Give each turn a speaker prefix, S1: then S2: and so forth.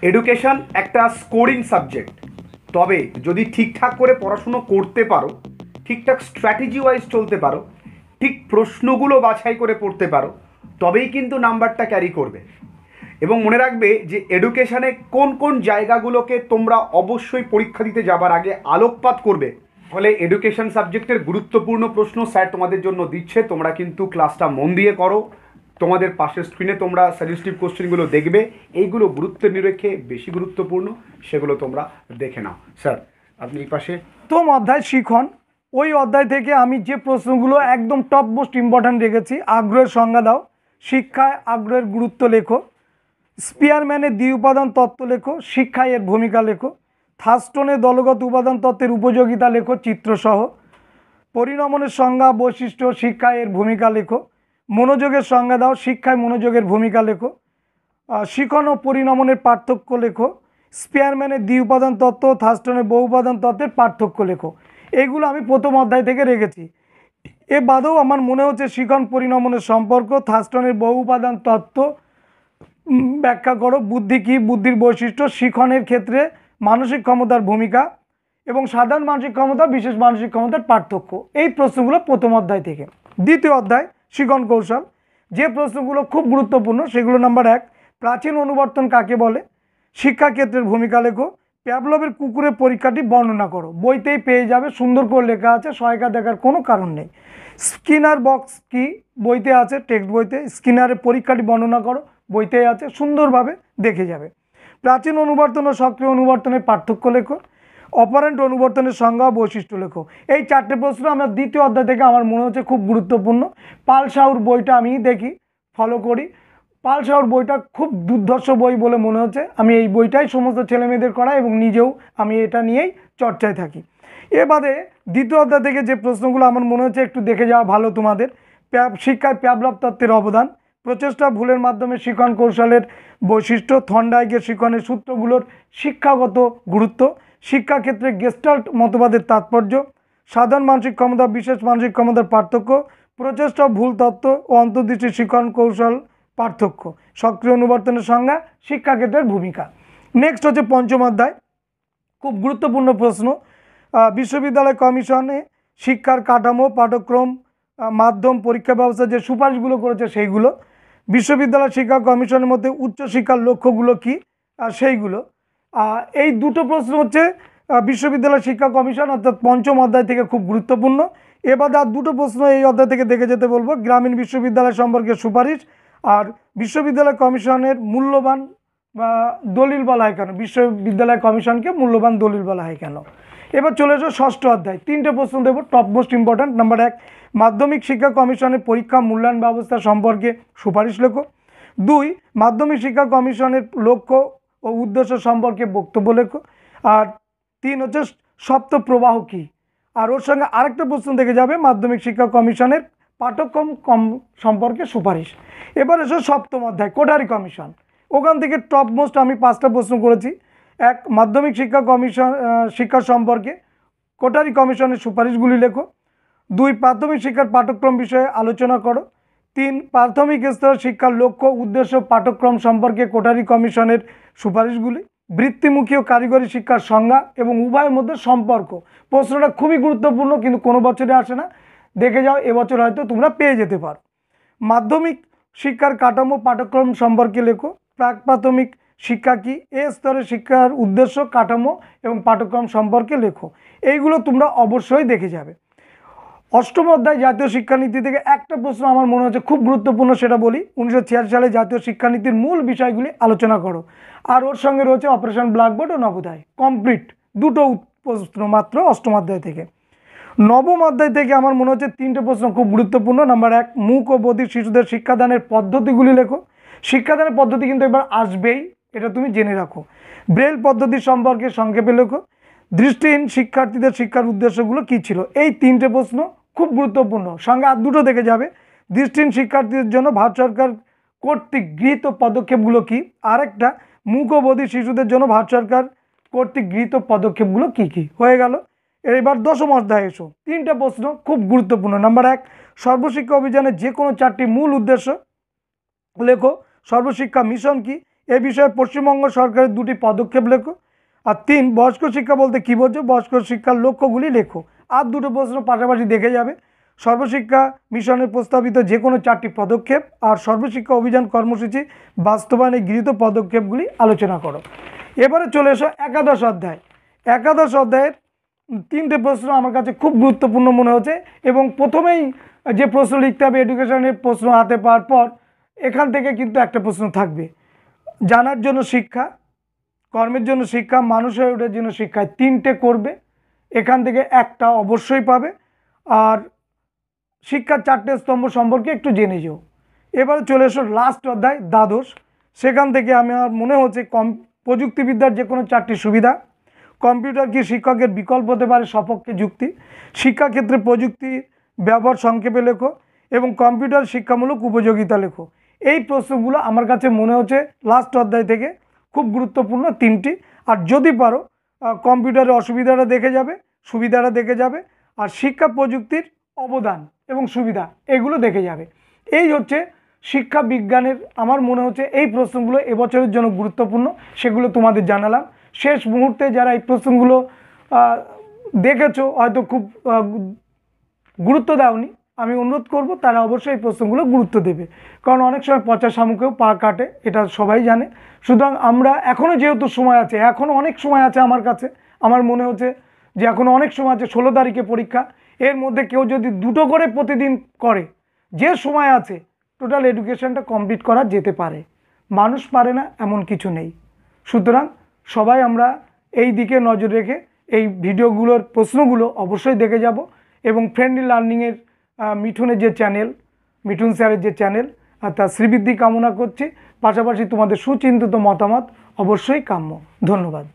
S1: Education একটা scoring subject, তবে যদি ঠিকঠাক করে পড়াশুনো করতে পারো, ঠিকঠাক স্ট্র্যাটেজি ওয়াইজ চলতে পারো, ঠিক প্রশ্নগুলো বাছাই করে পড়তে পারো, তবেই কিন্তু নাম্বারটা ক্যারি করবে। এবং মনে রাখবে যে এডুকেশানে কোন কোন জায়গাগুলোকে তোমরা অবশ্যই পরীক্ষা দিতে যাবার আগে আলোকপাত করবে। ফলে এডুকেশন সাবজেক্টের গুরুত্বপূর্ণ প্রশ্ন স্যার তোমাদের জন্য দিচ্ছে, তোমরা কিন্তু ক্লাসটা মন দিয়ে করো। তোমাদের পাশের স্ক্রিনে তোমরা সাজেস্টিভ কোশ্চেনগুলো দেখবে, এইগুলো গুরুত্বের নিরীক্ষে বেশি গুরুত্বপূর্ণ, সেগুলো তোমরা দেখে নাও। স্যার আপনি এই পাশে
S2: প্রথম অধ্যায় শিখন, ওই অধ্যায় থেকে আমি যে প্রশ্নগুলো একদম টপ মোস্ট ইম্পর্ট্যান্ট রেখেছি। আগ্রহের সংজ্ঞা দাও, শিক্ষায় আগ্রহের গুরুত্ব লেখো, স্পিয়ারম্যানের দ্বি উপাদান তত্ত্ব লেখো, শিক্ষায় এর ভূমিকা লেখো, থার্স্টনের দলগত উপাদান তত্ত্বের উপযোগিতা লেখো চিত্রসহ, পরিণমনের সংজ্ঞা বৈশিষ্ট্য, শিক্ষায় এর ভূমিকা লেখো, মনোযোগের সংজ্ঞা দাও, শিক্ষায় মনোযোগের ভূমিকা লেখো, শিখন ও পরিণমনের পার্থক্য লেখো, স্পিয়ারম্যানের দ্বি উপাদান তত্ত্ব, থার্স্টনের বহু উপাদান তত্ত্বের পার্থক্য লেখো। এগুলো আমি প্রথম অধ্যায় থেকে রেখেছি। এ বাদেও আমার মনে হচ্ছে শিখন পরিণমনের সম্পর্ক, থার্স্টনের বহু উপাদান তত্ত্ব ব্যাখ্যা করো, বুদ্ধি কী, বুদ্ধির বৈশিষ্ট্য, শিখনের ক্ষেত্রে মানসিক ক্ষমতার ভূমিকা এবং সাধারণ মানসিক ক্ষমতা বিশেষ মানসিক ক্ষমতার পার্থক্য। এই প্রশ্নগুলো প্রথম অধ্যায় থেকে। দ্বিতীয় অধ্যায় শিখন কৌশল, যে প্রশ্নগুলো খুব গুরুত্বপূর্ণ সেগুলো: নাম্বার 1, প্রাচীন অনুবর্তন কাকে বলে, শিক্ষাক্ষেত্রের ভূমিকা লেখো, প্যাভলভের কুকুরের পরীক্ষাটি বর্ণনা করো। বইতেই পেয়ে যাবে, সুন্দর করে লেখা আছে, সহায়িকা দেখার কোনো কারণ নেই। স্কিনার বক্স কি, বইতে আছে, টেক্সট বইতে। স্কিনারের পরীক্ষাটি বর্ণনা করো, বইতেই আছে, সুন্দরভাবে দেখে যাবে। প্রাচীন অনুবর্তন ও সক্রিয় অনুবর্তনের পার্থক্য লেখো, অপারেন্ট অনুবর্তনের সংজ্ঞা ও বৈশিষ্ট্য লেখো। এই 4টে প্রশ্ন আমরা দ্বিতীয় অধ্যায় থেকে আমার মনে হচ্ছে খুব গুরুত্বপূর্ণ। পাল সাউর বইটা আমি দেখি, ফলো করি। পাল সাউর বইটা খুব দুর্ধর্ষ বই বলে মনে হচ্ছে। আমি এই বইটাই সমস্ত ছেলেমেয়েদের করাই এবং নিজেও আমি এটা নিয়েই চর্চায় থাকি। এ বাদে দ্বিতীয় অধ্যায় থেকে যে প্রশ্নগুলো আমার মনে হচ্ছে একটু দেখে যাওয়া ভালো তোমাদের: শিক্ষায় প্যাভলভ তত্ত্বের অবদান, প্রচেষ্টা ভুলের মাধ্যমে শিখন কৌশলের বৈশিষ্ট্য, থর্নডাইকের শিখনের সূত্রগুলোর শিক্ষাগত গুরুত্ব, শিক্ষাক্ষেত্রে গেস্টাল্ট মতবাদের তাৎপর্য, সাধারণ মানসিক ক্ষমতা বিশেষ মানসিক ক্ষমতার পার্থক্য, প্রচেষ্টা ভুল তত্ত্ব ও অন্তর্দৃষ্টি শিখন কৌশল পার্থক্য, সক্রিয় অনুবর্তনের সংজ্ঞা, শিক্ষাক্ষেত্রের ভূমিকা। নেক্সট হচ্ছে পঞ্চম অধ্যায়, খুব গুরুত্বপূর্ণ প্রশ্ন। বিশ্ববিদ্যালয় কমিশনে শিক্ষার কাঠামো, পাঠ্যক্রম, মাধ্যম, পরীক্ষা ব্যবস্থা যে সুপারিশগুলো করেছে সেইগুলো। বিশ্ববিদ্যালয় শিক্ষা কমিশনের মধ্যে উচ্চশিক্ষার লক্ষ্যগুলো কী, সেইগুলো। এই দুটো প্রশ্ন হচ্ছে বিশ্ববিদ্যালয় শিক্ষা কমিশন অর্থাৎ পঞ্চম অধ্যায় থেকে খুব গুরুত্বপূর্ণ। এবার আর দুটো প্রশ্ন এই অধ্যায় থেকে দেখে যেতে বলবো: গ্রামীণ বিশ্ববিদ্যালয় সম্পর্কে সুপারিশ আর বিশ্ববিদ্যালয় কমিশনের মূল্যবান বা দলিল বলা হয় কেন, বিশ্ববিদ্যালয় কমিশনকে মূল্যবান দলিল বলা হয় কেন। এবার চলে এসো ষষ্ঠ অধ্যায়, 3টে প্রশ্ন দেবো, টপ মোস্ট ইম্পর্ট্যান্ট। নাম্বার 1, মাধ্যমিক শিক্ষা কমিশনের পরীক্ষা মূল্যায়ন ব্যবস্থা সম্পর্কে সুপারিশ লেখো। 2, মাধ্যমিক শিক্ষা কমিশনের লক্ষ্য ও উদ্দেশ্য সম্পর্কে বক্তব্য লেখো। আর 3 হচ্ছে সপ্ত প্রবাহ কী। আর ওর সঙ্গে আরেকটা প্রশ্ন দেখে যাবে, মাধ্যমিক শিক্ষা কমিশনের পাঠ্যক্রম সম্পর্কে সুপারিশ। এবার এসো সপ্তম অধ্যায়, কোঠারি কমিশন। ওখান থেকে টপ মোস্ট আমি 5টা প্রশ্ন করেছি। 1, মাধ্যমিক শিক্ষা কমিশন শিক্ষা সম্পর্কে কোঠারি কমিশনের সুপারিশগুলি লেখো। 2, প্রাথমিক শিক্ষার পাঠ্যক্রম বিষয়ে আলোচনা করো। 3, প্রাথমিক স্তরের শিক্ষার লক্ষ্য উদ্দেশ্য পাঠ্যক্রম সম্পর্কে কোঠারি কমিশনের সুপারিশগুলি। বৃত্তিমুখী ও কারিগরি শিক্ষার সংজ্ঞা এবং উভয়ের মধ্যে সম্পর্ক। প্রশ্নটা খুবই গুরুত্বপূর্ণ, কিন্তু কোনো বছরে আসে না, দেখে যাও, এবছর হয়তো তোমরা পেয়ে যেতে পারো। মাধ্যমিক শিক্ষার কাঠামো পাঠ্যক্রম সম্পর্কে লেখো। প্রাক প্রাথমিক শিক্ষা কী, এ স্তরের শিক্ষার উদ্দেশ্য, কাঠামো এবং পাঠ্যক্রম সম্পর্কে লেখো। এইগুলো তোমরা অবশ্যই দেখে যাবে। অষ্টম অধ্যায় জাতীয় শিক্ষানীতি থেকে একটা প্রশ্ন আমার মনে হচ্ছে খুব গুরুত্বপূর্ণ, সেটা বলি। 1986 সালে জাতীয় শিক্ষানীতির মূল বিষয়গুলি আলোচনা করো। আর ওর সঙ্গে রয়েছে অপারেশন ব্ল্যাকবোর্ড ও নবোদয়, কমপ্লিট। দুটো প্রশ্ন মাত্র অষ্টম অধ্যায় থেকে। নবম অধ্যায় থেকে আমার মনে হচ্ছে 3টে প্রশ্ন খুব গুরুত্বপূর্ণ। নাম্বার 1, মূক ও বধির শিশুদের শিক্ষাদানের পদ্ধতিগুলি লেখো। শিক্ষাদানের পদ্ধতি কিন্তু এবার আসবেই, এটা তুমি জেনে রাখো। ব্রেল পদ্ধতি সম্পর্কে সংক্ষেপে লেখো। দৃষ্টিহীন শিক্ষার্থীদের শিক্ষার উদ্দেশ্যগুলো কী ছিল। এই 3টে প্রশ্ন খুব গুরুত্বপূর্ণ। সঙ্গে আর দুটো দেখে যাবে, দৃষ্টিহীন শিক্ষার্থীদের জন্য ভারত সরকার কর্তৃক গৃহীত পদক্ষেপগুলো কী। আরেকটা, মূক ও বধির শিশুদের জন্য ভারত সরকার কর্তৃক গৃহীত পদক্ষেপগুলো কী কী। হয়ে গেল। এবার দশম অধ্যায়ে এসো, 3টে প্রশ্ন খুব গুরুত্বপূর্ণ। নাম্বার 1, সর্বশিক্ষা অভিযানের যে কোনো 4টি মূল উদ্দেশ্য লেখো। সর্বশিক্ষা মিশন কি, এ বিষয়ে পশ্চিমবঙ্গ সরকারের 2টি পদক্ষেপ লেখো। আর 3 বয়স্ক শিক্ষা বলতে কী বোঝো, বয়স্ক শিক্ষার লক্ষ্যগুলি লেখো। আর 2টো প্রশ্ন পাশাপাশি দেখে যাবে। সর্বশিক্ষা মিশনের প্রস্তাবিত যে কোনো 4টি পদক্ষেপ আর সর্বশিক্ষা অভিযান কর্মসূচি বাস্তবায়নে গৃহীত পদক্ষেপগুলি আলোচনা করো। এবারে চলে এসো একাদশ অধ্যায়। একাদশ অধ্যায়ের 3টে প্রশ্ন আমার কাছে খুব গুরুত্বপূর্ণ মনে হচ্ছে এবং প্রথমেই যে প্রশ্ন লিখতে হবে এডুকেশনের প্রশ্ন হাতে পাওয়ার পর এখান থেকে কিন্তু একটা প্রশ্ন থাকবে। জানার জন্য শিক্ষা, কর্মের জন্য শিক্ষা, মানুষ হয়ে ওঠার জন্য শিক্ষা, 3টে করবে, এখান থেকে একটা অবশ্যই পাবে। আর শিক্ষার 4টে স্তম্ভ সম্পর্কে একটু জেনে যেও। এবারে চলে এসো লাস্ট অধ্যায় দ্বাদশ। সেখান থেকে আমার মনে হচ্ছে প্রযুক্তিবিদ্যার যে কোনো 4টি সুবিধা, কম্পিউটার কি শিক্ষকের বিকল্প হতে পারে সপক্ষে যুক্তি, শিক্ষাক্ষেত্রে প্রযুক্তি ব্যবহার সংক্ষেপে লেখো এবং কম্পিউটার শিক্ষামূলক উপযোগিতা লেখো। এই প্রশ্নগুলো আমার কাছে মনে হচ্ছে লাস্ট অধ্যায় থেকে খুব গুরুত্বপূর্ণ 3টি। আর যদি পারো কম্পিউটারের অসুবিধাটা দেখে যাবে, সুবিধাটা দেখে যাবে, আর শিক্ষা প্রযুক্তির অবদান এবং সুবিধা এগুলো দেখে যাবে। এই হচ্ছে শিক্ষা বিজ্ঞানের আমার মনে হচ্ছে এই প্রশ্নগুলো এবছরের জন্য গুরুত্বপূর্ণ, সেগুলো তোমাদের জানালাম। শেষ মুহূর্তে যারা এই প্রশ্নগুলো দেখেছো হয়তো খুব গুরুত্ব দাওনি, আমি অনুরোধ করব তারা অবশ্যই এই প্রশ্নগুলো গুরুত্ব দেবে, কারণ অনেক সময় পচা শামুকেও পা কাটে, এটা সবাই জানে। সুতরাং আমরা এখনও যেহেতু সময় আছে, এখনও অনেক সময় আছে আমার কাছে, আমার মনে হচ্ছে যে এখনও অনেক সময় আছে, 16 তারিখে পরীক্ষা, এর মধ্যে কেউ যদি 2টো করে প্রতিদিন করে, যে সময় আছে টোটাল এডুকেশনটা কমপ্লিট করা যেতে পারে। মানুষ পারে না এমন কিছু নেই। সুতরাং সবাই আমরা এই দিকে নজর রেখে এই ভিডিওগুলোর প্রশ্নগুলো অবশ্যই দেখে যাব এবং ফ্রেন্ডলি লার্নিংয়ের মিঠুনের যে চ্যানেল, মিঠুন স্যারের যে চ্যানেল, তার শ্রীবৃদ্ধি কামনা করছি। পাশাপাশি তোমাদের সুচিন্তিত মতামত অবশ্যই কাম্য। ধন্যবাদ।